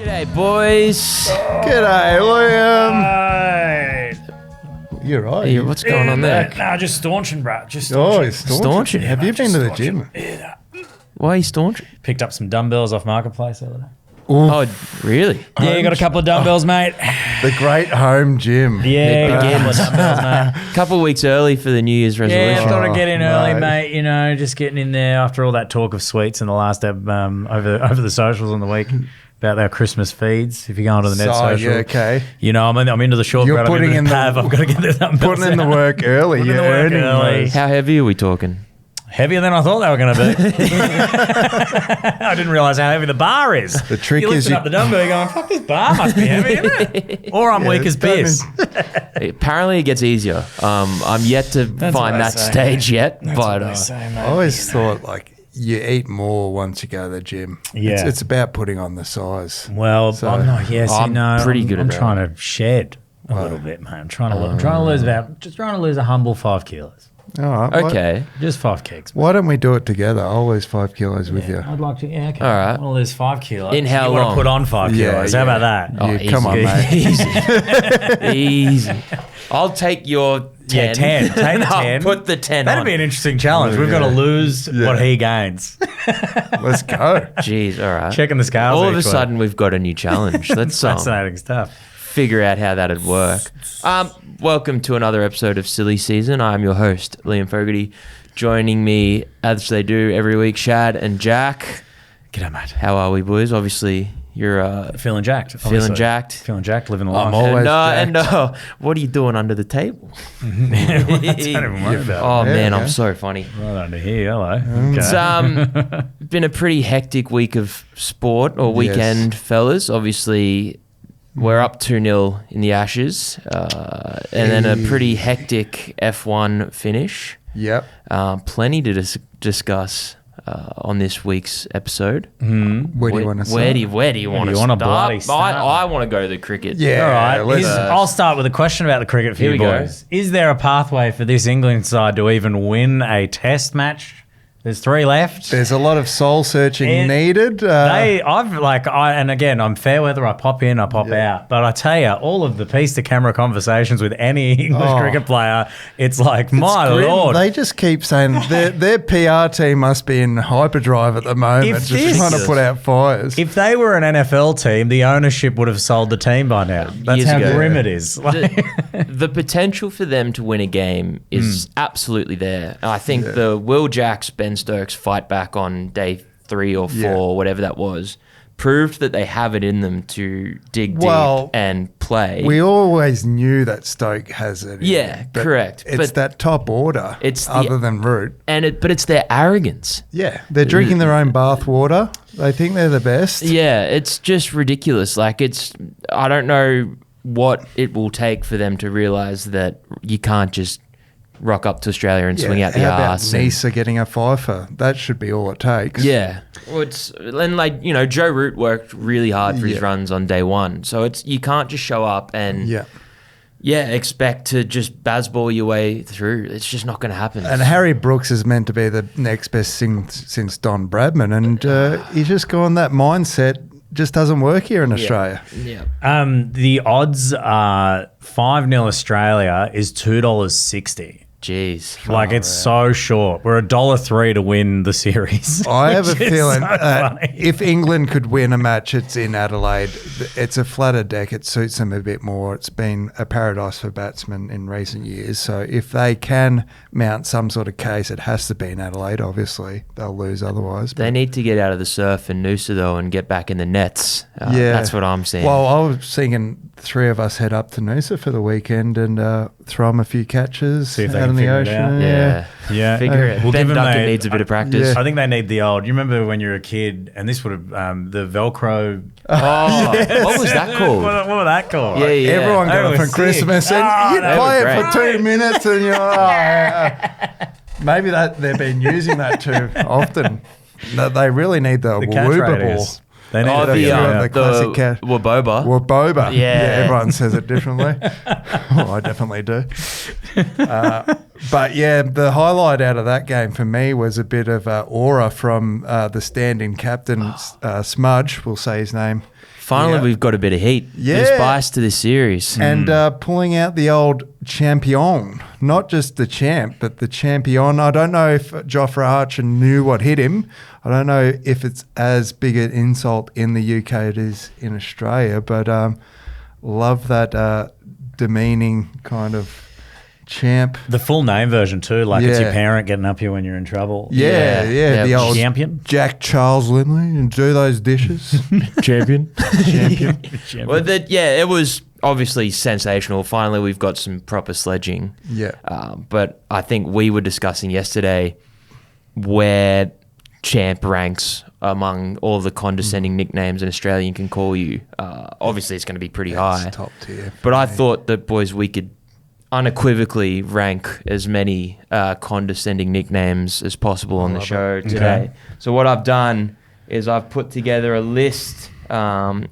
G'day, boys. G'day, Liam. Right. You're right. Hey, what's going on there? Nah, just staunching, bro. Just he's Staunching. Have you been to the gym? Why are you staunching? Picked up some dumbbells off Marketplace the other day. Oh, really? Yeah, you got a couple of dumbbells, mate. The great home gym. Yeah, got a couple of begins. dumbbells, mate. A couple of weeks early for the New Year's Yeah, resolution. thought I'd get in early, mate. mate. You know, just getting in there after all that talk of sweets in the last over the socials on the week about our Christmas feeds. If you go onto the net social, yeah, okay. you know, I'm into the short. You're I'm putting into in the the- pav. I've got to get the dumbbells. Putting in the out. work early. Putting in You're the work earning early. those. How heavy are we talking? Heavier than I thought they were going to be. I didn't realise how heavy the bar is. The trick you're is lifting up the dumbbell, you're going, fuck, this bar must be heavy, isn't it? Or I'm weak as don't piss. Apparently, it gets easier. I'm yet to That's find what I that say, stage mate. yet, That's but what I say, mate. I always thought like you eat more once you go to the gym. Yeah. It's about putting on the size. Well, So- I'm not. Yeah, see, I'm no, pretty good I'm at that. trying to shed a little bit, man. I'm trying to lose a humble 5 kilos. All right. okay. Just 5 kgs. Why don't we do it together? I'll lose 5 kilos with you. I'd like to. Yeah, okay. All right. I want to lose 5 kilos. In how you want long? to put on 5 Yeah, kilos? yeah. How about that? Oh, Yeah, come on, easy. mate. Easy. I'll take your 10. Yeah, 10. Take the And I'll 10. put the 10 That'd on. be an interesting challenge. We've got to lose what he gains. Let's go. Jeez, all right. Checking the scales. All of a each week. sudden, we've got a new challenge. Let's Fascinating stuff. figure out how that'd work. Welcome to another episode of Silly Season. I'm your host, Liam Fogarty. Joining me, as they do every week, Shad and Jack. G'day, mate. How are we, boys? Obviously, you're Feeling jacked. feeling obviously. jacked. Feeling jacked, living a life. I'm always And jacked. what are you doing under the table? Don't even worry about Oh, Yeah, man, yeah. I'm so funny. it. Right under here, hello. It's been a pretty hectic week of sport or weekend, fellas. Obviously, we're up 2-0 in the Ashes, and then a pretty hectic F1 finish. Yep. Plenty to discuss on this week's episode. Where do you want to Where start? do you want to wanna start? bloody start? I want to go to the cricket. Yeah. All right. let's- I'll start with a question about the cricket for Here you we go. boys. Is there a pathway for this England side to even win a test match? There's 3 left. There's a lot of soul searching It- needed. And again, I'm fair weather. I pop in, I pop out. But I tell you, all of the piece to camera conversations with any English cricket player, it's like, my Grim. lord. They just keep saying their PR team must be in hyperdrive at the moment, If just this- trying to put out fires. If they were an NFL team, the ownership would have sold the team by now. That's Years how ago. grim it is. The potential for them to win a game is absolutely there. I think the Will Jacks, Ben Stokes fight back on day 3 or 4, Yeah. whatever that was, proved that they have it in them to dig Well, deep and play. We always knew that Stoke has it. in Yeah, him, but correct. It's But that top order. it's the- other than Root. but it's their arrogance. Yeah, they're drinking their own bath water. They think they're the best. Yeah, it's just ridiculous. Like I don't know what it will take for them to realize that you can't just rock up to Australia and swing out the How about arse. and- Nisa getting a fifer? That should be all it takes. Yeah. Well, Joe Root worked really hard for his Yeah. runs on day 1. So you can't just show up and expect to just baseball your way through. It's just not going to happen. And Harry Brooks is meant to be the next best thing since Don Bradman, and he's just gone that mindset just doesn't work here in Australia. Yeah. The odds are 5-0 Australia is $2.60. Jeez. Like, it's so short. We're $1.03 to win the series. I have a which is feeling so funny. if England could win a match, it's in Adelaide. It's a flatter deck. It suits them a bit more. It's been a paradise for batsmen in recent years. So if they can mount some sort of case, it has to be in Adelaide, obviously. They'll lose otherwise. They need to get out of the surf and Noosa, though, and get back in the nets. That's what I'm saying. Well, I was thinking 3 of us head up to Noosa for the weekend and throw them a few catches See if they out can in the figure it ocean. out. yeah. Figure it. We'll Ben give 'em Duckett a- needs a bit of practice. Yeah. I think they need the old. You remember when you were a kid, and this would have the Velcro. Oh, what was that called? What was that called? Yeah, yeah. Everyone They got were it for sick. Christmas, and Oh, you they play were it for great. 2 minutes, and you're maybe they've been using that too often. No, they really need the The catch Wooba ball. radius. They need Oh, to the figure it out. the classic cat. Waboba. Waboba. Yeah. Everyone says it differently. Oh, I definitely do. But yeah, the highlight out of that game for me was a bit of aura from the stand-in captain, Smudge, we'll say his name. Finally, Yeah. we've got a bit of heat. Yeah. Bit of spice to this series. And pulling out the old champion, not just the champ, but the champion. I don't know if Jofra Archer knew what hit him. I don't know if it's as big an insult in the UK as it is in Australia, but love that demeaning kind of champ. The full name version too, like it's your Yeah. parent getting up you when you're in trouble. Yeah, Yeah. the old Champion. Jack Charles Lindley and do those dishes. Champion. Champion. Well, it was obviously sensational. Finally, we've got some proper sledging. Yeah. But I think we were discussing yesterday where champ ranks among all the condescending nicknames an Australian can call you. Obviously, it's going to be pretty high. It's top tier. But I thought that, boys, we could unequivocally rank as many condescending nicknames as possible on the show today. Okay. So what I've done is I've put together a list on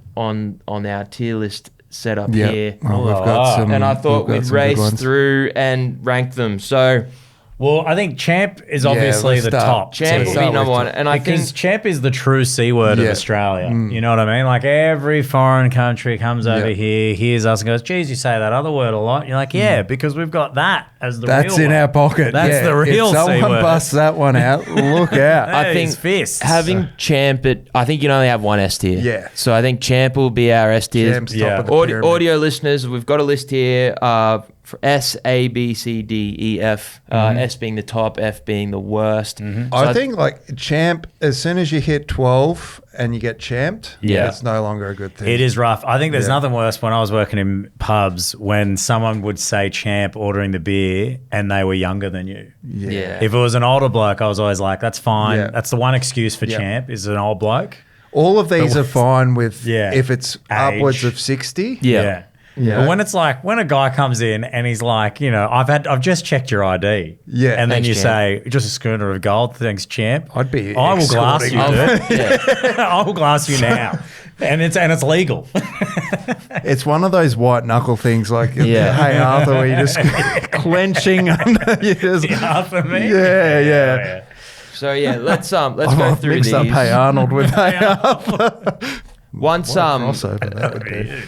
our tier list setup Yeah. here. Oh, we've got some, And I thought we've got we'd some good race ones. through and rank them. So Well, I think champ is Yeah, obviously let's the start. top. champ So will start be number with one. And I Because think champ is the true C word of Yeah. Australia. You know what I mean? Like every foreign country comes over Yeah. here, hears us and goes, geez, you say that other word a lot. You're like, yeah, because we've got that as the That's real in one. our pocket. That's yeah. the real If C someone word. busts that one out, look out. I Hey, think it's fists. having champ I think you can only have one S tier. Yeah. So I think champ will be our S tier. Champ's top Yeah. of the Audio, pyramid. audio listeners, we've got a list here for S, A, B, C, D, E, F. S being the top, F being the worst. So I think like champ, as soon as you hit 12 and you get champed, Yeah. it's no longer a good thing. It is rough. I think there's Yeah. nothing worse when I was working in pubs when someone would say champ ordering the beer and they were younger than you. Yeah. If it was an older bloke, I was always like, that's fine. Yeah. That's the one excuse for Yeah. champ is an old bloke. All of these are fine with Yeah. if it's Age. upwards of 60. Yeah. Yeah. But when it's like when a guy comes in and he's like, you know, I've just checked your ID. Yeah. And then Thanks, you champ. say, just a schooner of gold, thanks, champ. I'd be I will glass escorting you, you. dude. Yeah. I will glass you now. And it's legal. It's one of those white knuckle things like Yeah. Hey Arthur, where you're just clenching under. You just, After me. yeah. So yeah, let's go I've through mixed these. up Hey Arnold with Hey Arthur. Once Crossover that would be.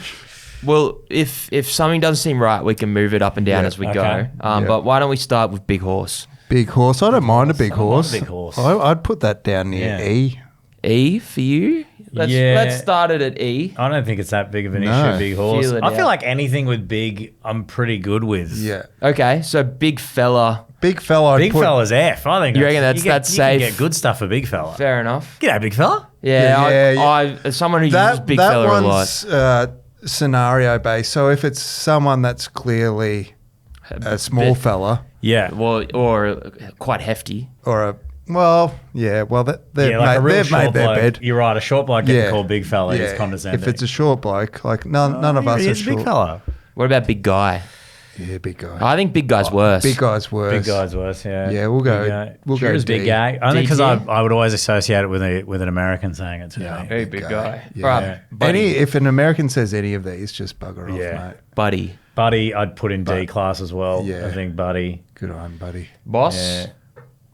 well, if something doesn't seem right, we can move it up and down Yeah. as we Okay. go. Yeah. But why don't we start with Big Horse? Big horse. I don't mind a big I don't mind a horse. big horse. I'd put that down near Yeah. E. E for you? Yeah. Let's start it at E. I don't think it's that big of an No. issue, big horse. Feel it I feel out. like anything with big, I'm pretty good with. Yeah. Okay, so big fella. Big fella. I'd Big put, fella's F. I think You reckon that's you safe? can get good stuff for big fella. Fair enough. G'day, big fella. Yeah, Yeah, I as someone who uses big that fella a lot. one's scenario based. So if it's someone that's clearly a small bit- fella Yeah. Well, or quite hefty. or a they've Yeah, like a made, real they've short made their bloke. bed. You're right. A short bloke getting called big fella is Yeah. condescending. If it's a short bloke, like none of us He are is a big short. fella. What about big guy? Yeah, big guy. I think big guy's worse. Big guy's worse. Big guy's worse. Yeah. Yeah, we'll go- Big guy. we'll go Cheers, big D. guy. Only D because tier? I would always associate it with an American saying it to Yeah. me. Very big guy. Yeah. Right, Yeah. buddy. If an American says any of these, just bugger Yeah. off, mate. Buddy. Buddy, I'd put in D class as well. Yeah. I think Buddy. Good on, buddy. Boss. Yeah.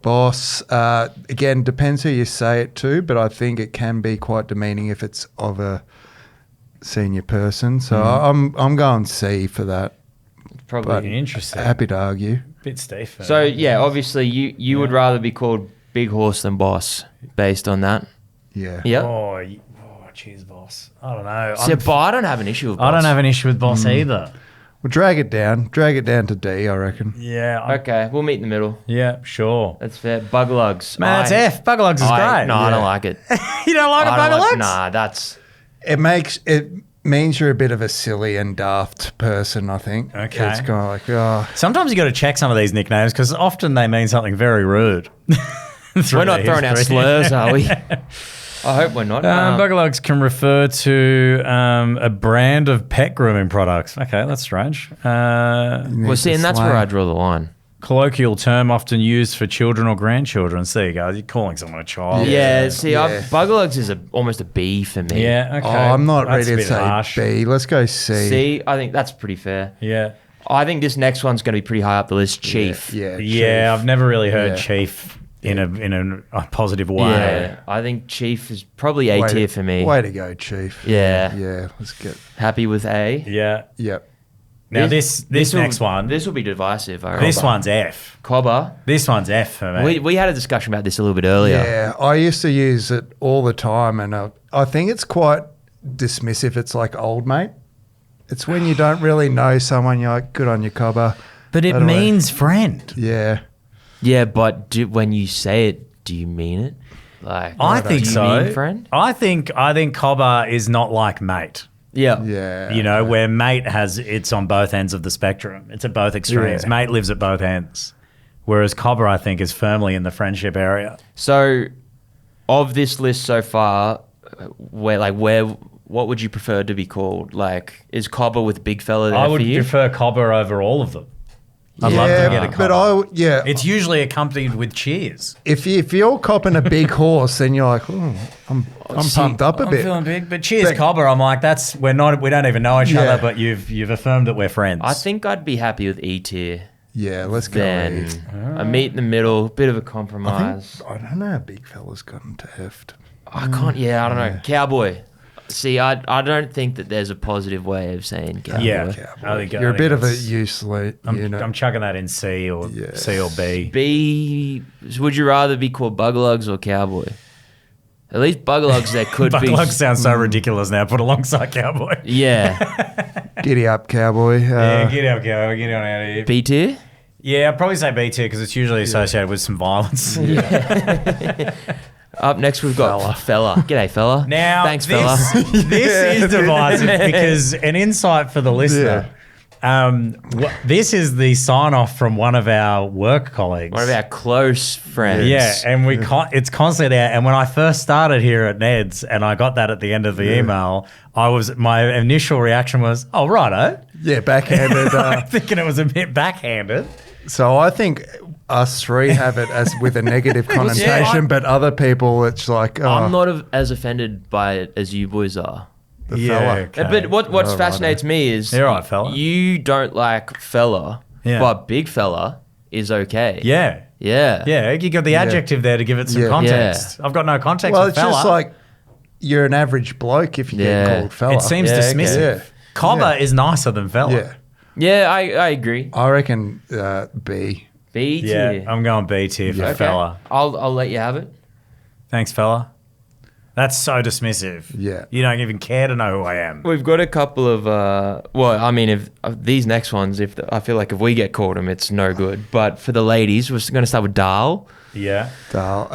Boss, again, depends who you say it to, but I think it can be quite demeaning if it's of a senior person. So I'm going C for that. Probably. Interesting. Happy to argue. Bit stiff. So yeah, obviously you would rather be called Big Horse than Boss based on that. Yeah. Yeah. Oh, cheers, boss. I don't know. See, but I don't have an issue with Boss. I don't have an issue with boss either. Well, drag it down. Drag it down to D, I reckon. Yeah. Okay, we'll meet in the middle. Yeah, sure. That's fair. Buglugs. Man, that's F. Buglugs is great. No, I don't like it. You don't like a I don't like- Buglugs? Nah, that's It means you're a bit of a silly and daft person, I think. Okay. It's kind of like, oh, Sometimes you got to check some of these nicknames because often they mean something very rude. we're not throwing out slurs, are we? I hope we're not. Buglugs can refer to a brand of pet grooming products. Okay, that's strange. Well, see, and that's where I draw the line. Colloquial term often used for children or grandchildren. So there you go. You're calling someone a child. Yeah, see, yeah. Buglugs is almost a B for me. Yeah, okay. I'm not That's ready a to bit say harsh. B. Let's go C. C, I think that's pretty fair. Yeah. I think this next one's going to be pretty high up the list. Chief. Yeah. Yeah, Chief. I've never really heard Yeah. chief in a positive way. Yeah, I think Chief is probably A tier for me. Way to go, Chief. Yeah. Yeah, let's get... Happy with A. Yeah. Yep. Now this next one. This will be divisive. I reckon. This one's F. Cobber. This one's F for me. We had a discussion about this a little bit earlier. Yeah, I used to use it all the time, and I think it's quite dismissive. It's like old mate. It's when you don't really know someone, you're like, good on you, Cobber. But it means friend. Yeah. Yeah, but when you say it, do you mean it? Like, I think do you so. mean friend? I think Cobber is not like mate. Yeah. Yeah. You know, where mate it's on both ends of the spectrum. It's at both extremes. Yeah. Mate lives at both ends. Whereas Cobber, I think, is firmly in the friendship area. So, of this list so far, what would you prefer to be called? Like, is Cobber with big fella there I would for you? prefer Cobber over all of them. I'd love to get a Cobber. But it's usually accompanied with cheers. if you're copping a big horse, then you're like, I'm pumped up a bit. I'm feeling big, but cheers, Cobber. I'm like, we don't even know each other, but you've affirmed that we're friends. I think I'd be happy with E tier. Yeah, let's go. Then a meet in the middle, bit of a compromise. I don't know how big fella's gotten to heft. I can't. Yeah, I don't know. Cowboy. See, I don't think that there's a positive way of saying cowboy. Yeah, Cowboy. I think You're a I bit think of a it's- useless unit. I'm chucking that in C or B. B. Would you rather be called Buglugs or Cowboy? At least Buglugs there could be. Buglugs sounds so ridiculous now. Put alongside Cowboy. Yeah. Giddy up, cowboy. Yeah, get out, Cowboy. Get on out of here. B tier. Yeah, I'd probably say B tier because it's usually associated with some violence. Up next, we've got fella. G'day, fella. Now, Thanks, fella. This is divisive because an insight for the listener. This is the sign off from one of our work colleagues. One of our close friends. Yeah, and it's constantly there. And when I first started here at Ned's and I got that at the end of the email, my initial reaction was, oh, righto. Yeah, backhanded. Thinking it was a bit backhanded. So I think us three have it as with a negative connotation, but other people, it's like, I'm not as offended by it as you boys are. the fella. okay. But what fascinates me is You're right, fella. you don't like fella, Yeah. but big fella is okay. Yeah. Yeah. Yeah, you got the adjective there to give it some Yeah. context. I've got no context Well, for it's fella. just like you're an average bloke if you Yeah. get called fella. It seems Yeah, okay. dismissive. Yeah. Cobber is nicer than fella. Yeah. Yeah, I agree. I reckon B. B Yeah, tier. I'm going B tier for Okay. fella. I'll let you have it. Thanks, fella. That's so dismissive. Yeah. You don't even care to know who I am. We've got a couple of if these next ones, I feel like if we get called them, it's no good. But for the ladies, we're going to start with Dahl. Yeah. Dal.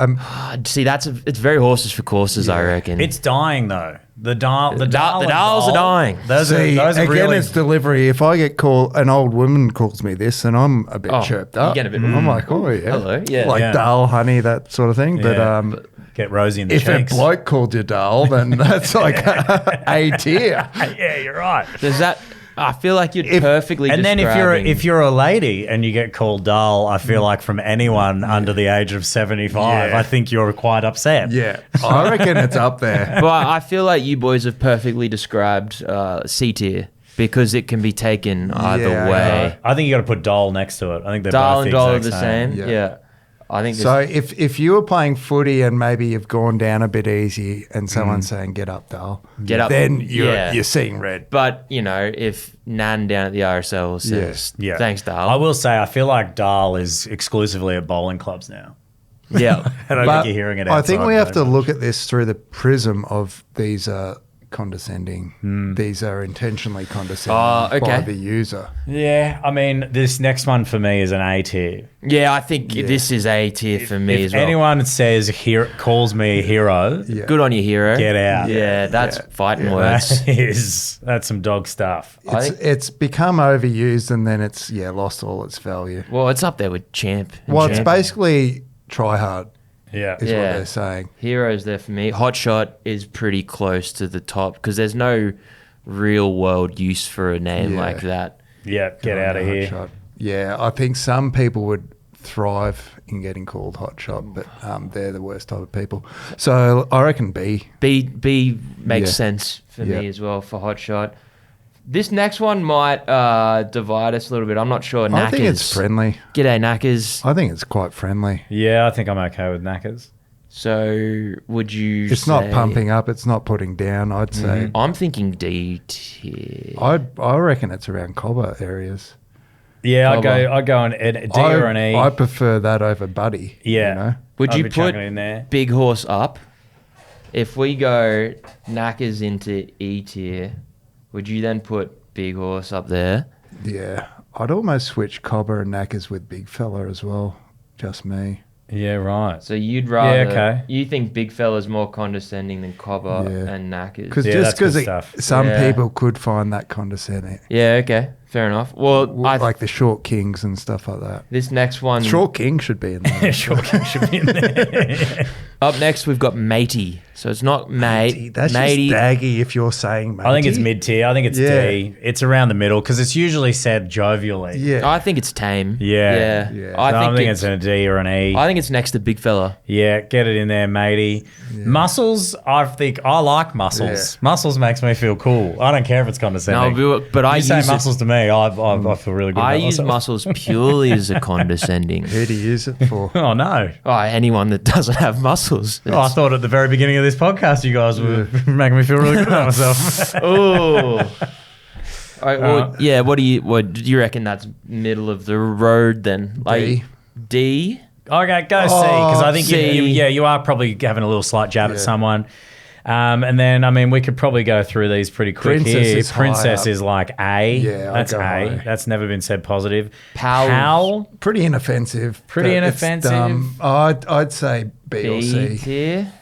See, it's very horses for courses, I reckon. It's dying though. The Dahls are dying. Those are again, really it's delivery. If I get called, an old woman calls me this, and I'm a bit chirped up. You get a bit. I'm like, oh yeah, Hello, yeah. like Yeah. Dal, honey, that sort of thing. Yeah. But get rosy in the if cheeks. a bloke called you Dal, then that's like A tier. Yeah, you're right. Does that? I feel like you're perfectly. And then describing- if you're a lady and you get called dull, I feel like from anyone under the age of 75, Yeah. I think you're quite upset. Yeah, I reckon it's up there. but I feel like you boys have perfectly described C tier because it can be taken either Yeah, way. I think you got to put doll next to it. I think they're Dahl both and the Dahl are exact the same. Yeah. Yeah. I think So if you were playing footy and maybe you've gone down a bit easy and someone's saying get up, Dal, Get up. then Yeah. you're seeing red. But, if Nan down at the RSL says, Yeah. thanks, Dahl. I will say, I feel like Dahl is exclusively at bowling clubs now. Yeah. I don't But think you're hearing it I think outside we have to very much. look at this through the prism of these condescending. These are intentionally condescending by okay. the user. Yeah, I mean, this next one for me is an A tier. Yeah, I think this is A tier for me If as well. anyone calls me a hero, Yeah. Good on you, hero. get out. Yeah, that's fighting words. That's some dog stuff. I think- It's become overused and then it's lost all its value. Well, it's up there with champ. and Well, it's champ. basically try hard Yeah. is what they're saying. Heroes there for me. Hotshot is pretty close to the top because there's no real world use for a name Yeah. like that. Yeah, get out of here. Hotshot. Yeah, I think some people would thrive in getting called hotshot, but they're the worst type of people. So I reckon B. B makes Yeah. sense for Yeah. me as well for Hotshot. This next one might divide us a little bit. I'm not sure. Knackers. I think it's friendly. G'day, Knackers. I think it's quite friendly. Yeah, I think I'm okay with knackers. So would you It's say... not pumping up. It's not putting down, I'd say. I'm thinking D tier. I reckon it's around Cobber areas. Yeah, Cobber. I'd go on a D or an E. I prefer that over Buddy. Yeah. You know? Would I'd you be put chucking it in there. Big Horse up? If we go Knackers into E tier, would you then put Big Horse up there? Yeah. I'd almost switch Cobber and Knackers with Big Fella as well. Just me. Yeah, right. So you'd rather... Yeah, okay. You think Big Fella's more condescending than Cobber Yeah. and Knackers? Because Yeah, just that's good because stuff. some Yeah. people could find that condescending. Yeah, okay. Fair enough. Well, Like the Short Kings and stuff like that. this next one... Short King should be in there. Sure, should be in there. Up next, we've got Matey. So it's not mate. That's Matey. just daggy if you're saying matey. I think it's mid-tier. I think it's Yeah. D. It's around the middle because it's usually said jovially. Yeah. I think it's tame. Yeah. Yeah. I So think I'm thinking it's a D or an E. I think it's next to Big Fella. Yeah, get it in there, matey. Muscles, I think I like muscles. Yeah. Muscles makes me feel cool. I don't care if it's condescending. No, but I you say use it- muscles to me, I feel really good I about use myself. muscles purely as a condescending. Who do you use it for? Oh, no. Oh, anyone that doesn't have muscles. Oh, I thought at the very beginning of this podcast you guys were making me feel really good about myself. Oh. All right, well, yeah. What do you reckon? That's middle of the road then? Like D. Okay, go C, because I think C. you are probably having a little slight jab at Yeah. someone. And then, I mean, we could probably go through these pretty quick Princess here. is high Princess up. is like A. Yeah, I'd that's go A. high. That's never been said positive. Pal. Pal. Pretty inoffensive. Pretty but it's inoffensive. dumb. I'd say B or B C. tier.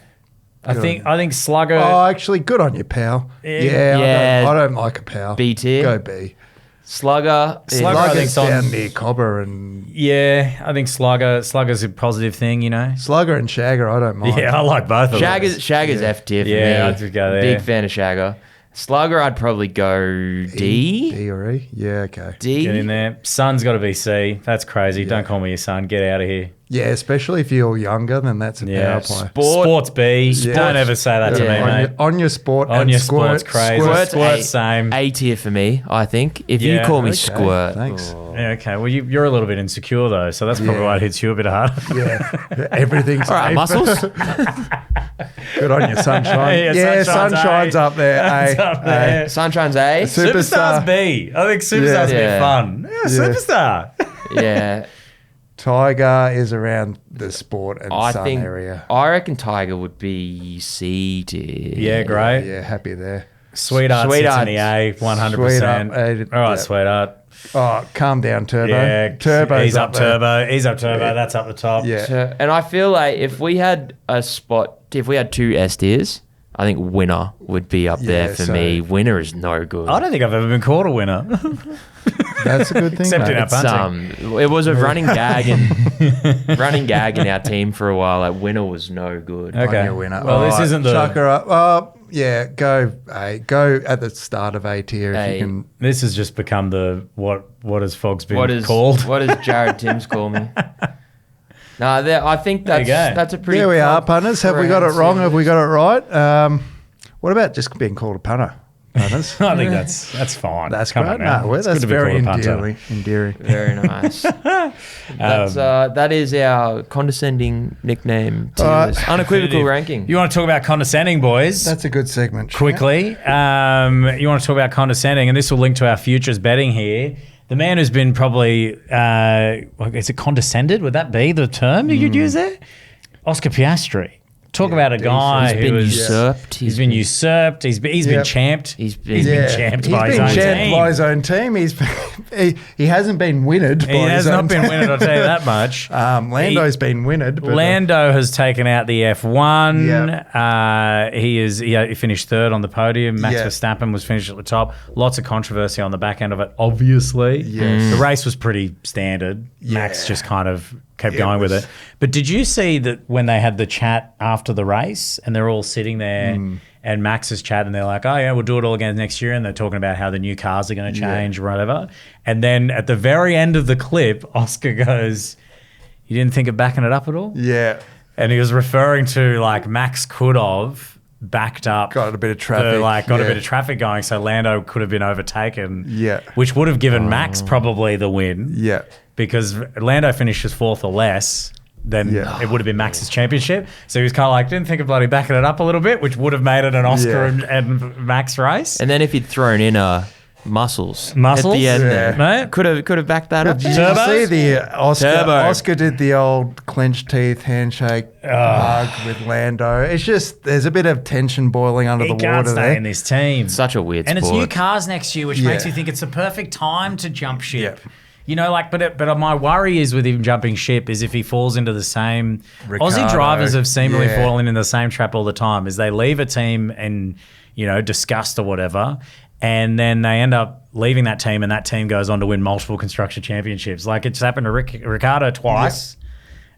I think Slugger. Oh, actually, good on you, pal. Yeah. Yeah, I don't like a pal. B tier. Go B. Slugger. is- Slugger, I Slugger's think's on- down near Cobber and Yeah, I think Slugger's a positive thing, you know. Slugger and Shagger. I don't mind. Yeah, I like both of them. Shagger's F tier for Yeah, me. I'd just go there. Big fan of Shagger. Slugger, I'd probably go D. D or E. Yeah, okay. D. Get in there. Son's got to be C. That's crazy. Don't call me your son. Get out of here. Yeah, especially if you're younger, then that's a Yeah. power play. Sports B. Yeah. Don't ever say that to Yeah. me, mate. On your sport On and your squirt, sport's crazy. squirt. Squirt's A. same. A tier for me, I think. If you Yeah. call me Okay, Squirt. thanks. Yeah, okay. Well, you're a little bit insecure, though, so that's probably Yeah. why it hits you a bit harder. Yeah, everything's All right, safe. muscles. Good on you, sunshine. Yeah, sunshine's A. up there. That's A. up there. Sunshine's A. Superstar's B. I think Superstar's a bit Yeah. fun. Yeah, Superstar. Yeah. Tiger is around the sport and I sun think area. I reckon Tiger would be C tier. Yeah, great. Yeah, happy there. Sweetheart sits in the A, 100%. Sweetheart, All right, yeah. Sweetheart. Oh, calm down, Turbo. Yeah, Turbo's he's up there. Turbo. He's up Turbo. Yeah. That's up the top. Yeah. So, and I feel like if we had two S tiers, I think Winner would be up there Yeah, for so- me. Winner is no good. I don't think I've ever been called a winner. That's a good thing. Except in mate. our It's, Punting. it was a running gag in our team for a while. Like Winner was no good. Okay. On your winner. Well, this All right, isn't the- Chuck her up. Oh, yeah, go A. Go at the start of A tier if A. you can. This has just become the what has Fogs been What is called? What does Jared Timms call me? No, I think There you that's go. that's a pretty. There we are, punters. Have we got it wrong? Have we got it right? What about just being called a punter, punters? I think that's fine. That's Come great. on now. No, It's that's good to be very called a punter. endearing. Very nice. That is our condescending nickname to All right. this unequivocal ranking. You want to talk about condescending, boys? That's a good segment. Quickly. You want to talk about condescending, and this will link to our futures betting here. The man who's been probably, is it condescended? Would that be the term you'd use there? Oscar Piastri. Talk about a guy He's been who is usurped. He's been usurped. He's been Yep. champed. He's been- He's been Yeah. champed He's by his been own champed team. by his own team. He hasn't been wined by He his has own not been team. winning, I'll tell you that much. Lando's been wined. But, Lando has taken out the F1. Yep. He finished third on the podium. Max Yep. Verstappen was finished at the top. Lots of controversy on the back end of it, obviously. Yes. The race was pretty standard. Max Yeah. just kind of kept It going with was- it. But did you see that when they had the chat after the race and they're all sitting there and Max is chatting, they're like, oh yeah, we'll do it all again next year. And they're talking about how the new cars are going to change or whatever. And then at the very end of the clip, Oscar goes, you didn't think of backing it up at all? yeah. And he was referring to like Max could have backed up. Got a bit of traffic. Got a bit of traffic going, so Lando could have been overtaken. Yeah. Which would have given Max probably the win. Yeah. Because Lando finishes 4th or less, then it would have been Max's championship. So he was kind of like, didn't think of bloody backing it up a little bit, which would have made it an Oscar and Max race. And then if he'd thrown in muscles at the end, mate. could have backed that up. Did you see the Oscar did the old clenched teeth handshake hug with Lando? It's just there's a bit of tension boiling under the water can't stay there. in this team. Such a weird and sport. it's new cars next year, which makes you think it's the perfect time to jump ship. Yeah. You know, but my worry is with him jumping ship is if he falls into the same. Ricardo. Aussie drivers have seemingly fallen in the same trap all the time. Is they leave a team in disgust or whatever, and then they end up leaving that team, and that team goes on to win multiple constructor championships. Like it's happened to Ricardo twice.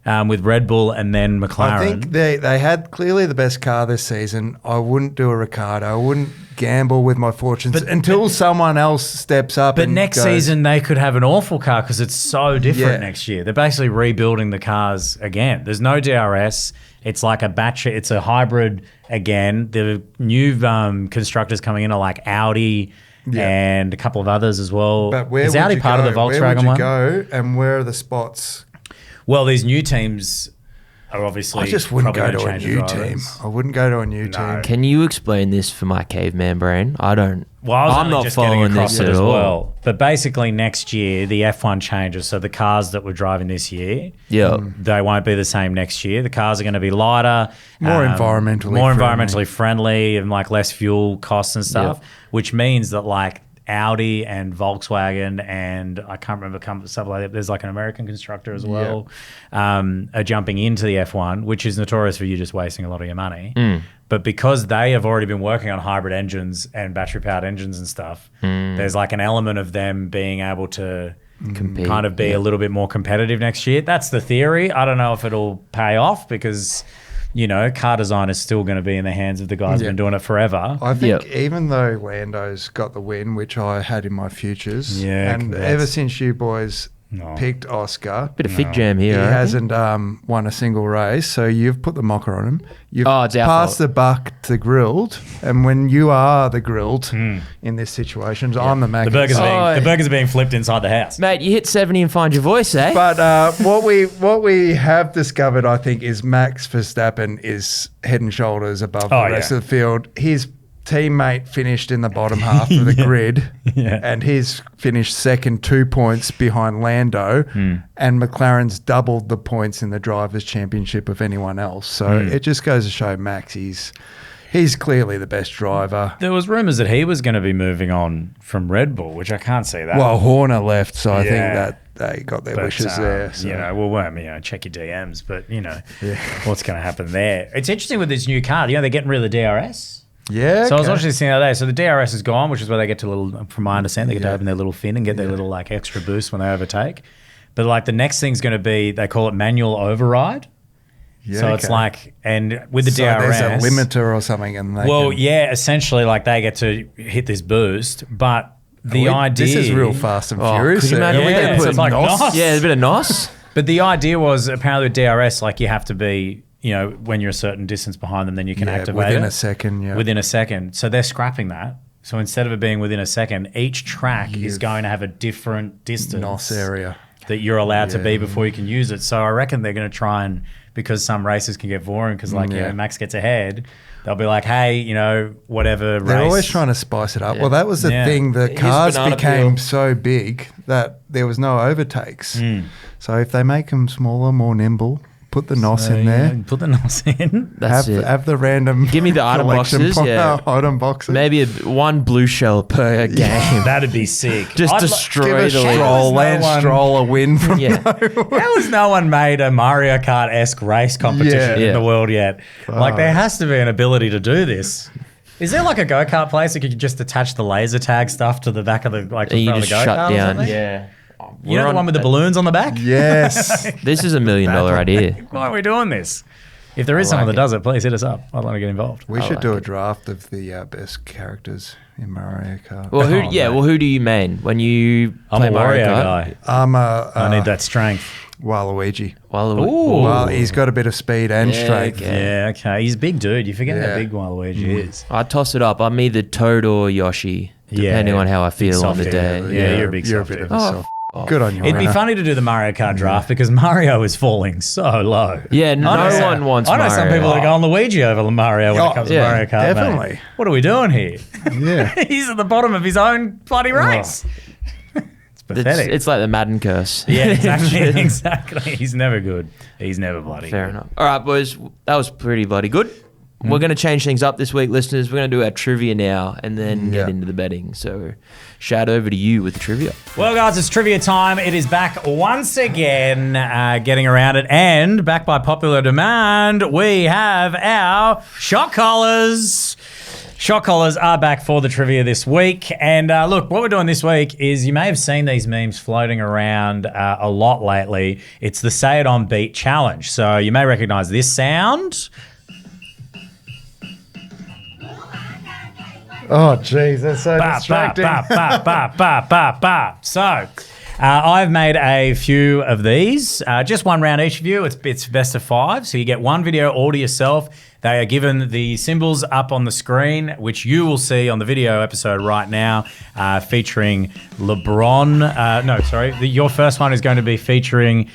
With Red Bull and then McLaren. I think they had clearly the best car this season. I wouldn't do a Ricardo. I wouldn't gamble with my fortunes until someone else steps up. But next season they could have an awful car because it's so different next year. They're basically rebuilding the cars again. There's no DRS. It's like a battery. It's a hybrid again. The new constructors coming in are like Audi and a couple of others as well. But where is would Audi you part go? of the Volkswagen where would you one? go, and where are the spots? Well, these new teams are obviously. I just wouldn't go probably to a change new the team. drivers. I wouldn't go to a new team. Can you explain this for my caveman brain? I don't. Well, I was I'm only not just getting following across this it at as all. well. But basically, next year the F1 changes. So the cars that we're driving this year, they won't be the same next year. The cars are going to be lighter, More environmentally friendly, and like less fuel costs and stuff. Which means that like Audi and Volkswagen and I can't remember stuff like that. There's like an American constructor as well, are jumping into the F1, which is notorious for you just wasting a lot of your money. But because they have already been working on hybrid engines and battery-powered engines and stuff, there's like an element of them being able to Compete. kind of be a little bit more competitive next year. That's the theory. I don't know if it'll pay off because, car design is still going to be in the hands of the guys who've been doing it forever. I think even though Lando's got the win, which I had in my futures, and congrats. ever since you boys picked Oscar, Bit of fig jam here. he I reckon. hasn't won a single race, so you've put the mocker on him. You've it's our passed fault. the buck to grilled, and when you are the grilled in this situation, I'm the Mac. The burgers are being flipped inside the house. Mate, you hit 70 and find your voice, eh? But what we have discovered, I think, is Max Verstappen is head and shoulders above the rest of the field. His teammate finished in the bottom half of the grid, and he's finished second, 2 points behind Lando, and McLaren's doubled the points in the Drivers' Championship of anyone else. So it just goes to show Max he's clearly the best driver. There was rumours that he was going to be moving on from Red Bull, which I can't see that. Well, Horner left, so I think that they got their wishes there. So. Check your DMs, but what's going to happen there? It's interesting with this new car. They're getting rid of the DRS. Yeah. So I was watching this the other day. So the DRS is gone, which is where they get to from my understanding, they get to open their little fin and get their little like extra boost when they overtake. But like the next thing's going to be, they call it manual override. Yeah, so it's like, and with the DRS, there's a limiter or something, and they essentially like they get to hit this boost, but the idea this is real Fast and Furious. Could you imagine we could so put it's like NOS. Yeah, a bit of NOS. But the idea was apparently with DRS, like you have to be, when you're a certain distance behind them, then you can activate within it. a second. Within a second. So they're scrapping that. So instead of it being within a second, each track is going to have a different distance NOS area that you're allowed to be before you can use it. So I reckon they're going to try and, because some races can get boring because Max gets ahead, they'll be like, hey, whatever race. They're always trying to spice it up. Well, that was the thing. The cars became so big that there was no overtakes. So if they make them smaller, more nimble, put the NOS in there. Put the NOS in. That's it. Have the random Give me the item boxes. Item boxes. Maybe one blue shell per game. That'd be sick. Just Give destroy a the league. Lance Stroll a win from How has no one made a Mario Kart-esque race competition in the world yet? Like there has to be an ability to do this. Is there like a go-kart place that you could just attach the laser tag stuff to the back of the front of the go-kart shut or down. something? Yeah. You know the one with the balloons on the back? Yes. This is $1 million idea. Why are we doing this? If there is someone that does it, please hit us up. I'd like to get involved. We should do a draft of the best characters in Mario Kart. Well, who do you main when you I'm play a Mario Wario Kart? guy. I'm I need that strength. Waluigi. Waluigi. Well, he's got a bit of speed and strength. okay. Yeah, okay. He's a big dude. You forget how Yeah. big Waluigi is. I toss it up. I'm either Toad or Yoshi, depending on how I feel on the Softie. day. Yeah, you're a big You're a softie. bit of a soft. Oh. Good on you. It'd be Renner. funny to do the Mario Kart draft because Mario is falling so low. Yeah, no one wants I know Mario. some people that go on Luigi over Mario when it comes to yeah, Mario Kart. definitely. Mate. What are we doing here? Yeah. He's at the bottom of his own bloody race. It's pathetic. It's like the Madden curse. Yeah, exactly. Exactly. He's never good. He's never bloody Fair good. enough. All right, boys. That was pretty bloody good. We're going to change things up this week, listeners. We're going to do our trivia now and then get into the betting. So, shout over to you with the trivia. Well, guys, it's trivia time. It is back once again, getting around it. And back by popular demand, we have our shot collars. Shot collars are back for the trivia this week. And look, what we're doing this week is you may have seen these memes floating around a lot lately. It's the Say It On Beat challenge. So you may recognize this sound. Oh, jeez, that's so distracting. So, I've made a few of these. Just one round each of you. It's best of 5. So you get one video all to yourself. They are given the symbols up on the screen, which you will see on the video episode right now, featuring LeBron. Your first one is going to be featuring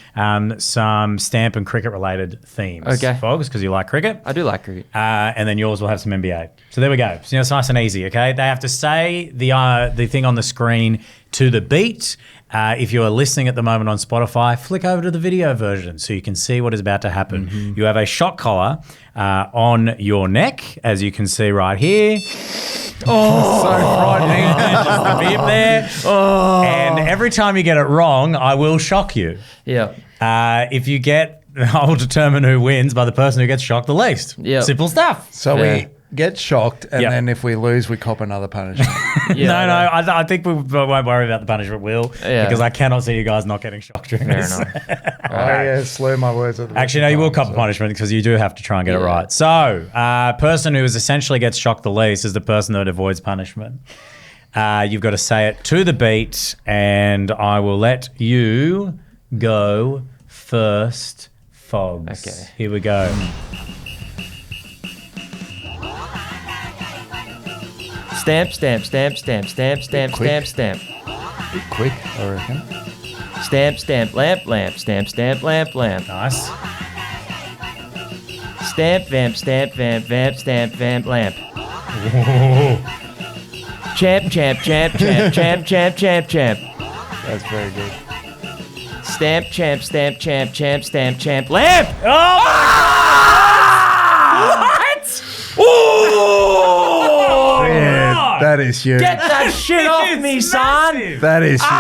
some stamp and cricket related themes. Okay. Folks, because you like cricket. I do like cricket. And then yours will have some NBA. So there we go. So it's nice and easy, okay? They have to say the thing on the screen to the beat. If you are listening at the moment on Spotify, flick over to the video version so you can see what is about to happen. Mm-hmm. You have a shot collar on your neck, as you can see right here. Oh, so frightening. Just the beep there. Oh. And every time you get it wrong, I will shock you. Yeah. If you get, I will determine who wins by the person who gets shocked the least. Yep. Simple stuff. So Yeah. we get shocked, and Yep. then if we lose, we cop another punishment. Yeah, I think we won't worry about the punishment, Will, Yeah. because I cannot see you guys not getting shocked during Fair this. enough. Yeah, slur my words. At the Actually, no, you will cop a punishment because you do have to try and get it right. So, person who essentially gets shocked the least is the person that avoids punishment. You've got to say it to the beat, and I will let you go first, Fogs. Okay. Here we go. Stamp, stamp, stamp, stamp, stamp, stamp, stamp, stamp. Bit quick, I reckon. Stamp, stamp, lamp, lamp, stamp, stamp, lamp, lamp. Nice. Stamp, vamp, stamp, vamp, vamp, stamp, vamp, lamp. Champ, champ, champ, champ, champ, champ, champ, champ. That's very good. Stamp, champ, stamp, champ, champ, stamp, champ, lamp. Oh, what? Oh! Yeah, that is huge. Get that shit off me, son. That is huge.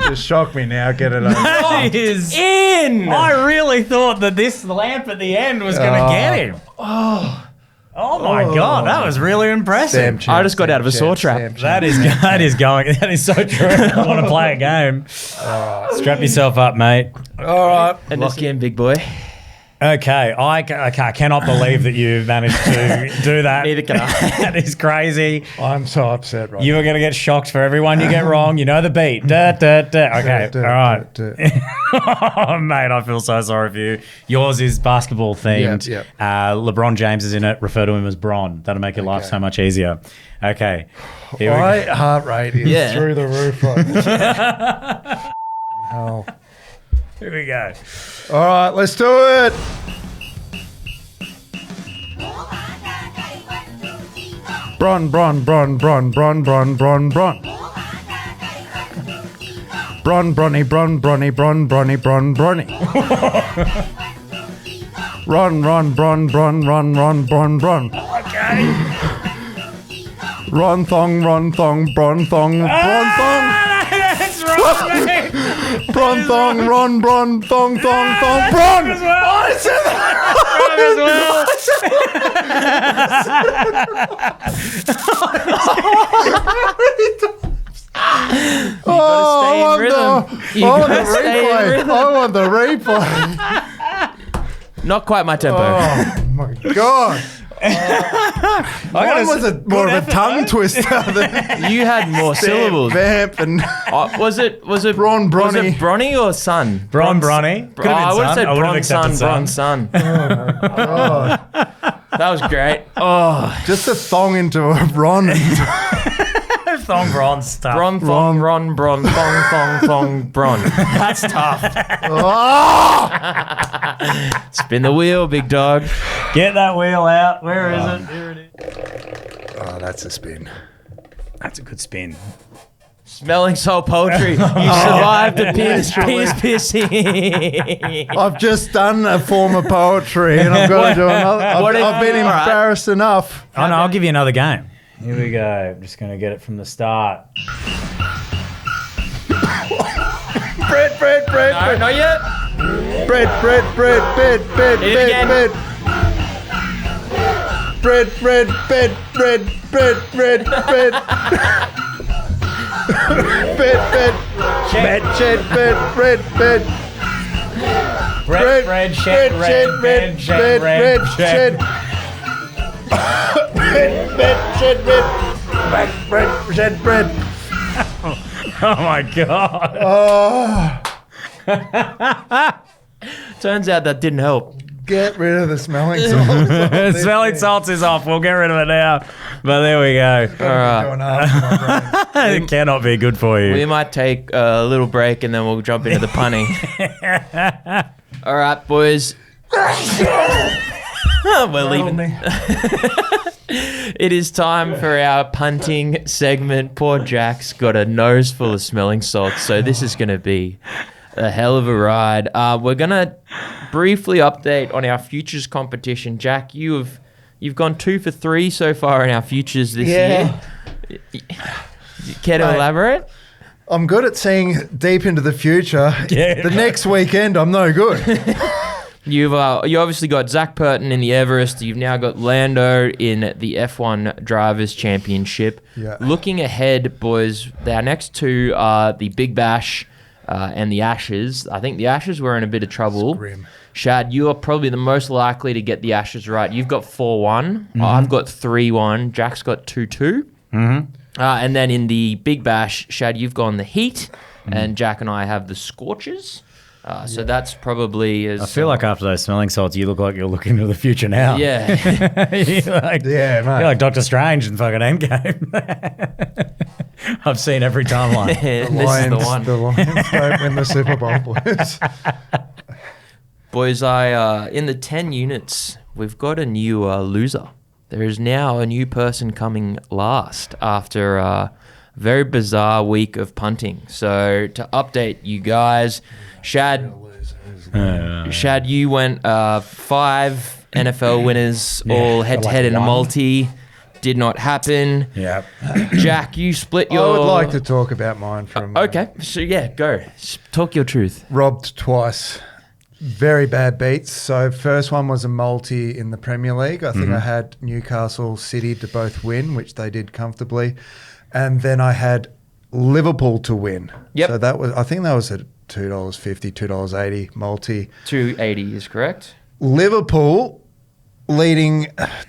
Just shock me now. Get it over. That is In. I really thought that this lamp at the end was going to get him. Oh my God, that was really impressive. I just got out of a saw trap. That is so true. I want to play a game. Strap yourself up, mate. All right. And this again, big boy. Okay, I cannot believe that you managed to do that. Neither can I. That is crazy. I'm so upset right You are going to get shocked for every one you get wrrong. You know the beat. Da, da, da. Okay, now. all right. Oh, mate, I feel so sorry for you. Yours is basketball themed. Yep. LeBron James is in it. Refer to him as Bron. That'll make your life so much easier. Okay. Here we My go. heart rate is Yeah. through the roof right now. Oh. Here we go. All right, let's do it. Bron. Bronny, Bron, Bronny, Bron, Bronny, Bronny. Ron, Bron. Okay. Ron thong, Bron thong. That's right, mate. Bron thong, Bron thong. Bron! As well. As well. Stay in rhythm. You gotta stay in rhythm. I want the replay. Not quite my tempo. Oh my God. Mine was more of a tongue twister than You had more syllables. vamp and Was it Bron Was Bronny. it Bronny or Sun? Bronny. Could have been I would have Sun. said I would have Bron accepted Sun. Sun. Bron Sun. That was great. Oh, just a thong into a Ron. Thong Bron stuff. Bron thong Ron Bron thong thong thong Bron. That's tough. Spin the wheel, big dog. Get that wheel out. Where is it? Here it is. Oh, that's a spin. That's a good spin. Smelling salt poultry. You survived the penis pissing. I've just done a form of poetry and I've got to do another. I've been embarrassed enough. Oh, no, I'll give you another game. Here we go. I'm just going to get it from the start. Bread. No, not yet. Bread. Hit it again. Bread. Bread. Bread. Oh my God. Turns out that didn't help. Get rid of the smelling salts. Smelling salts is off. We'll get rid of it now. But there we go. Going after my brain. It cannot be good for you. We might take a little break and then we'll jump into the punting. All right, boys. We're leaving. It is time for our punting segment. Poor Jack's got a nose full of smelling salts, so this is going to be a hell of a ride. We're going to briefly update on our futures competition. Jack, you've gone 2 for 3 so far in our futures this year. Care to elaborate? I'm good at seeing deep into the future. Yeah. The next weekend, I'm no good. You obviously got Zach Purton in the Everest. You've now got Lando in the F1 Drivers' Championship. Yeah. Looking ahead, boys, our next two are the Big Bash and the Ashes. I think the Ashes were in a bit of trouble. Grim. Shad, you are probably the most likely to get the Ashes right. You've got 4-1. I've got 3-1. Jack's got 2-2. And then in the Big Bash, Shad, you've gone the Heat, and Jack and I have the Scorchers. So that's probably as... I feel like after those smelling salts, you look like you're looking to the future now. Yeah. You're like, Yeah, mate. You're like Doctor Strange in fucking Endgame. I've seen every timeline. This is the one. The Lions don't win the Super Bowl, boys. Boys, in the 10 units, we've got a new loser. There is now a new person coming last after a very bizarre week of punting. So to update you guys, Shad, you went 5 NFL winners, all head-to-head in a multi. Did not happen. Yeah. Jack, you split your... I would like to talk about mine from... Okay, so yeah, go. Talk your truth. Robbed twice. Very bad beats. So first one was a multi in the Premier League. I think I had Newcastle City to both win, which they did comfortably. And then I had Liverpool to win. Yep. So that was, I think that was a $2.50, $2.80 multi. 280 is correct. Liverpool leading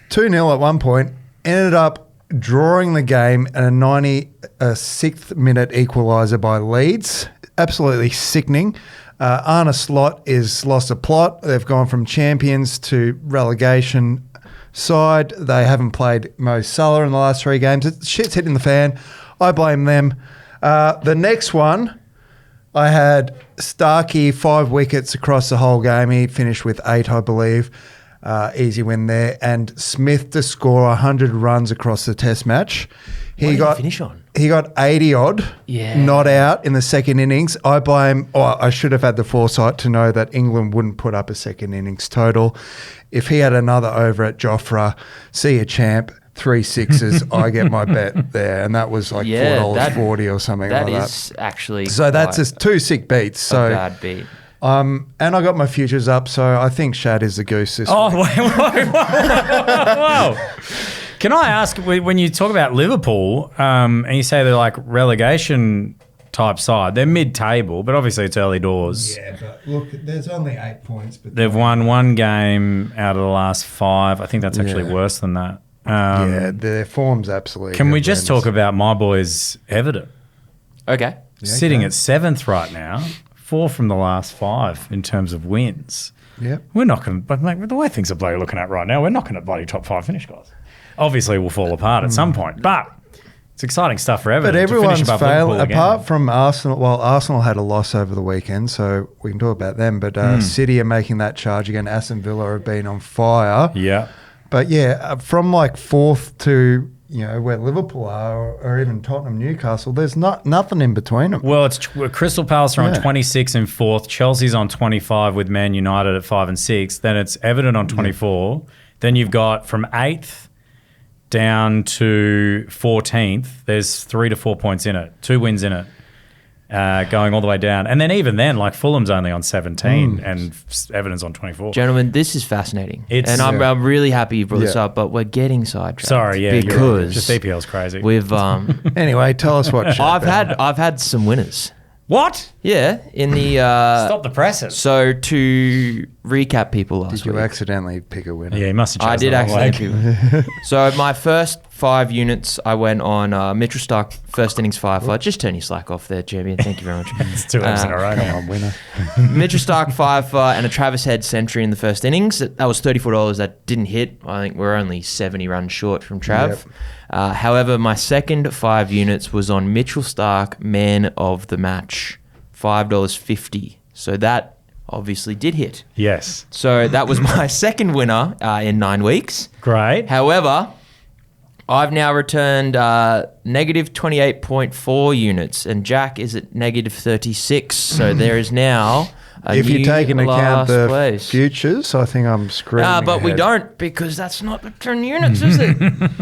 2-0 at one point, ended up drawing the game and a 96th minute equaliser by Leeds. Absolutely sickening. Arne Slot is lost a plot. They've gone from champions to relegation side. They haven't played Mo Salah in the last 3 games. Shit's hitting the fan. I blame them. The next one, I had Starkey 5 wickets across the whole game. He finished with 8, I believe. Easy win there. And Smith to score 100 runs across the test match. What did he finish on? He got 80 odd, not out in the second innings. I should have had the foresight to know that England wouldn't put up a second innings total. If he had another over at Jofra, see a champ, 3 sixes, I get my bet there. And that was like $4.40 or something like that. That is actually so that's just 2 sick beats. So a bad beat. and I got my futures up, so I think Shad is the goose this week. Whoa. Can I ask, when you talk about Liverpool and you say they're like relegation type side. They're mid-table, but obviously it's early doors. Yeah, but look, there's only 8 points. But They've won one game out of the last 5. I think that's actually worse than that. Their form's absolutely. Can we just talk about my boys Everton? Okay. Sitting at 7th right now, 4 from the last 5 in terms of wins. Yep. We're not going to, but mate, the way things are bloody looking at right now, we're not going to bloody top 5 finish, guys. Obviously, we'll fall apart at some point, but it's exciting stuff for Everton. But everyone's failing, failing, apart from Arsenal. Well, Arsenal had a loss over the weekend, so we can talk about them. But City are making that charge again. Aston Villa have been on fire. Yeah. But yeah, from like 4th to where Liverpool are, or even Tottenham, Newcastle, there's nothing in between them. Well, it's Crystal Palace are on 26 and 4th. Chelsea's on 25 with Man United at 5 and 6. Then it's Everton on 24. Then you've got from 8th down to 14th. There's 3 to 4 points in it, 2 wins in it. Going all the way down. And then even then, like Fulham's only on 17 and Everton's on 24. Gentlemen, this is fascinating. It's- I'm really happy you brought this Yeah. up, but we're getting sidetracked. Sorry, yeah. Because you're right. Just EPL's crazy. we've Anyway, tell us what. I've had some winners. What? Yeah, in the Stop the presses. so to recap people last Did you week. accidentally pick a winner? Yeah, he must have chosen I did the wrong actually. leg. So my first 5 units, I went on Mitchell Stark first innings firefight. Just turn your slack off there, champion. Thank you very much. It's 2 legs in a row. Come on, winner. Mitchell Stark firefight and a Travis Head century in the first innings. That was $34. That didn't hit. I think we're only 70 runs short from Trav. However, my second 5 units was on Mitchell Stark, man of the match, $5.50. So that obviously did hit. Yes. So that was my second winner in 9 weeks. Great. However, I've now returned negative 28.4 units, and Jack is at negative 36. So there is now a If you new take into account last the place. futures, I think I'm screwed. But we don't, because that's not the 10 units, is it?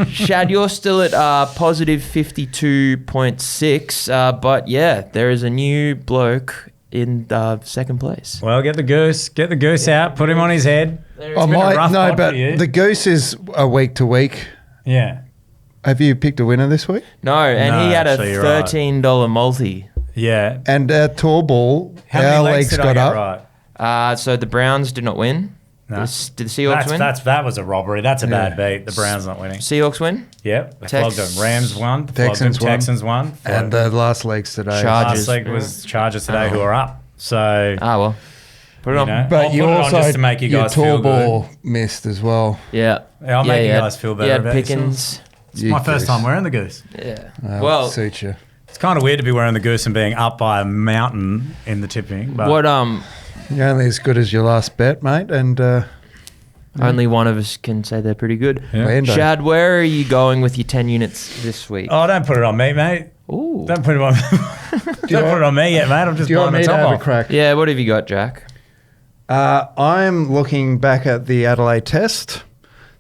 Shad, you're still at positive 52.6. But yeah, there is a new bloke in second place. Well, get the goose. Get the goose out. Put him on his head. There Oh, is- been a rough pot but for you. the goose is a week to week. Yeah. Have you picked a winner this week? No, and No, he had a actually, you're right. $13 multi. Yeah. And tall ball, How many our legs legs did got I get up. So the Browns did not win. No. Did the Seahawks win? That was a robbery. That's a bad beat. The Browns not winning. Seahawks win? Yep. They flogged them. Rams won. Texans won. Texans won. And the last legs today. Chargers. Last leg was Chargers today who are up. So, Well. Put it on. know. But I'll you put it on also just to make you your guys tall feel ball missed as well. Yeah. Yeah, I'll make you guys feel better You had about Pickens. it's my first time wearing the goose. Yeah. Well, suit you. It's kind of weird to be wearing the goose and being up by a mountain in the tipping. But what You're only as good as your last bet, mate. And only one of us can say they're pretty good. Yeah. Lando. Shad, where are you going with your 10 units this week? Oh, don't put it on me, mate. Ooh. Don't put it on. Don't put it on me yet, mate. I'm just do you want blowing me the to top have off. a crack? Yeah, what have you got, Jack? I'm looking back at the Adelaide Test.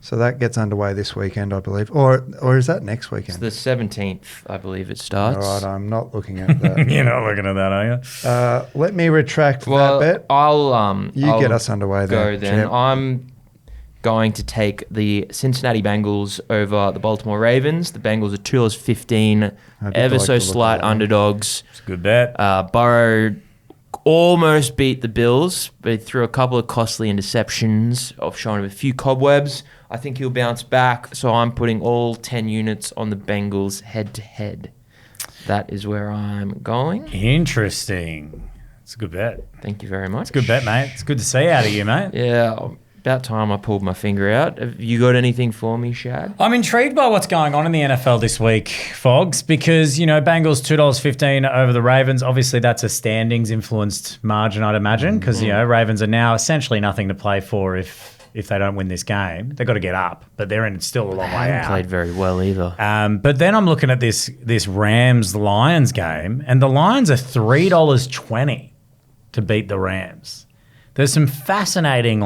So that gets underway this weekend, I believe. Or is that next It's weekend? the 17th, I believe it starts. All right, I'm not looking at that. You're not looking at that, are you? Let me retract Well, that bet. I'll Get us underway go there, then. champ. I'm going to take the Cincinnati Bengals over the Baltimore Ravens. The Bengals are $2.15, I did ever like so the look of slight that one. underdogs. It's a good bet. Burrow almost beat the Bills, but threw a couple of costly interceptions of showing a few cobwebs. I think he'll bounce back, so I'm putting all 10 units on the Bengals head-to-head. That is where I'm going. Interesting. It's a good bet. Thank you very much. Good bet, mate. It's good to see out of you, mate. Yeah, about time I pulled my finger out. Have you got anything for me, Shad? I'm intrigued by what's going on in the NFL this week, Fogs, because, Bengals $2.15 over the Ravens. Obviously, that's a standings influenced margin, I'd imagine, because, Ravens are now essentially nothing to play for if they don't win this game. They've got to get up, but they're in still a long way Haven't out. played very well either. But then I'm looking at this Rams-Lions game, and the Lions are $3.20 to beat the Rams. There's some fascinating,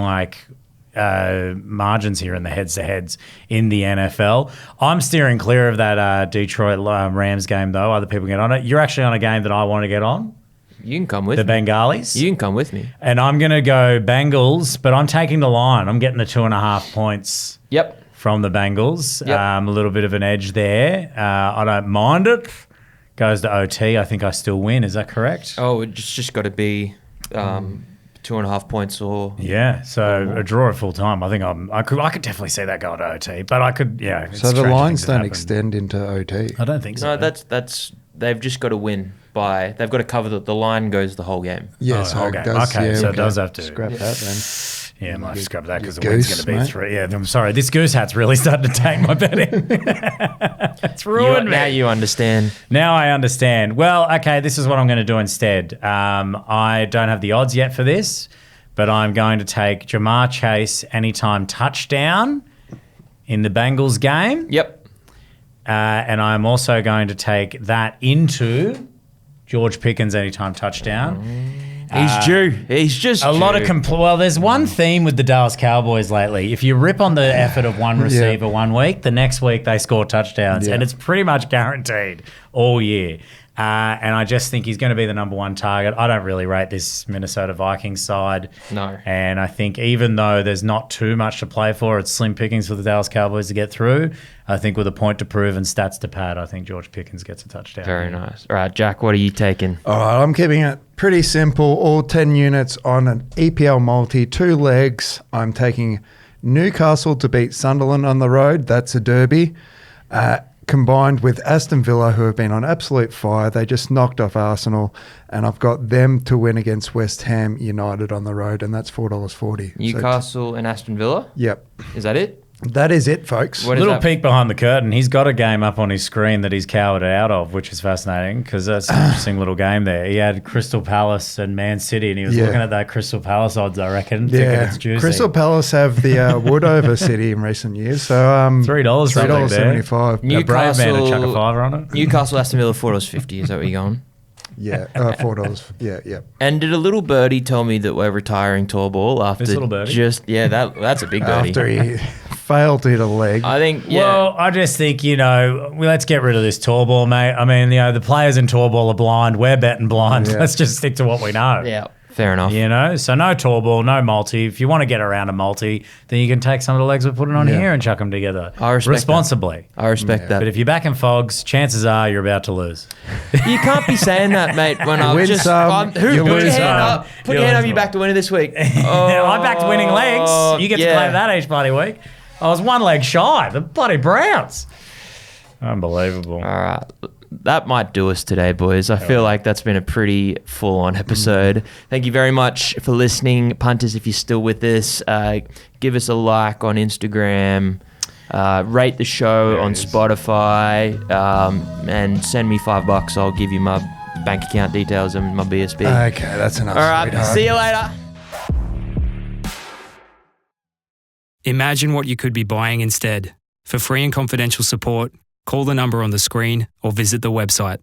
margins here in the heads-to-heads in the NFL. I'm steering clear of that Detroit Rams game, though. Other people get on it. You're actually on a game that I want to get on, You can come with the me. Bengalis. You can come with me. And I'm going to go Bengals, but I'm taking the line. I'm getting the 2.5 points Yep. from the Bengals. Yep. A little bit of an edge there. I don't mind it. goes to OT, I think I still win. Is that correct? Oh, it's just got to be 2.5 points or... Yeah, so a draw at full time. I think I could definitely see that going to OT, but I could, yeah. So the lines don't extend into OT? I don't think so. No, that's they've just got to win by... They've got to cover the line goes the whole game. Yes, whole game. So it does have to... Scrap that then. Yeah, I might scrap that because the win's going to be 3. Yeah, I'm sorry. This goose hat's really starting to take my betting. It's ruined me. Now you understand. Now I understand. Well, okay, this is what I'm going to do instead. I don't have the odds yet for this, but I'm going to take Jamar Chase anytime touchdown in the Bengals game. Yep. And I'm also going to take that into George Pickens anytime touchdown. He's due. He's just a due. lot of well, there's one theme with the Dallas Cowboys lately. If you rip on the effort of one receiver 1 week, the next week they score touchdowns, and it's pretty much guaranteed all year. And I just think he's going to be the number 1 target. I don't really rate this Minnesota Vikings side. No. And I think even though there's not too much to play for, it's slim pickings for the Dallas Cowboys to get through. I think with a point to prove and stats to pad, I think George Pickens gets a touchdown. Very nice. All right, Jack, what are you taking? All right, I'm keeping it pretty simple. All 10 units on an EPL multi, 2 legs. I'm taking Newcastle to beat Sunderland on the road. That's a derby. Combined with Aston Villa, who have been on absolute fire. They just knocked off Arsenal, and I've got them to win against West Ham United on the road, and that's $4.40. Newcastle and Aston Villa? Yep. Is that it? That is it, folks. Little peek behind the curtain. He's got a game up on his screen that he's cowered out of, which is fascinating because that's an interesting little game there. He had Crystal Palace and Man City, and he was looking at that Crystal Palace odds, I reckon, thinking it's juicy. Crystal Palace have the wood over City in recent years. So $3.75. Newcastle, a brave man to chuck a fiver on it. Newcastle, Aston Villa, $4.50. Is that where you're going? Yeah, $4. Yeah. And did a little birdie tell me that we're retiring tall ball after this little birdie? That's a big birdie. After he failed to hit a leg. I think, Well, I just think, let's get rid of this tall ball, mate. I mean, the players in tall ball are blind. We're betting blind. Yeah. Let's just stick to what we know. Yeah, fair enough. So no tall ball, no multi. If you want to get around a multi, then you can take some of the legs we're putting on here and chuck them together. I respect responsibly. I respect that. But if you're backing Fogs, chances are you're about to lose. You can't be saying that, mate. When I'm win just some, put your lose hand some. up. Put your hand up. You backed the winner this week. I backed winning legs. You get to play that each bloody week. I was 1 leg shy. The bloody Browns. Unbelievable. All right. That might do us today, boys. I feel like that's been a pretty full-on episode. Thank you very much for listening. Punters, if you're still with us, give us a like on Instagram, rate the show on Spotify, and send me $5. I'll give you my bank account details and my BSB. Okay, that's enough. All right, sweetheart. see you later. Imagine what you could be buying instead. For free and confidential support, call the number on the screen or visit the website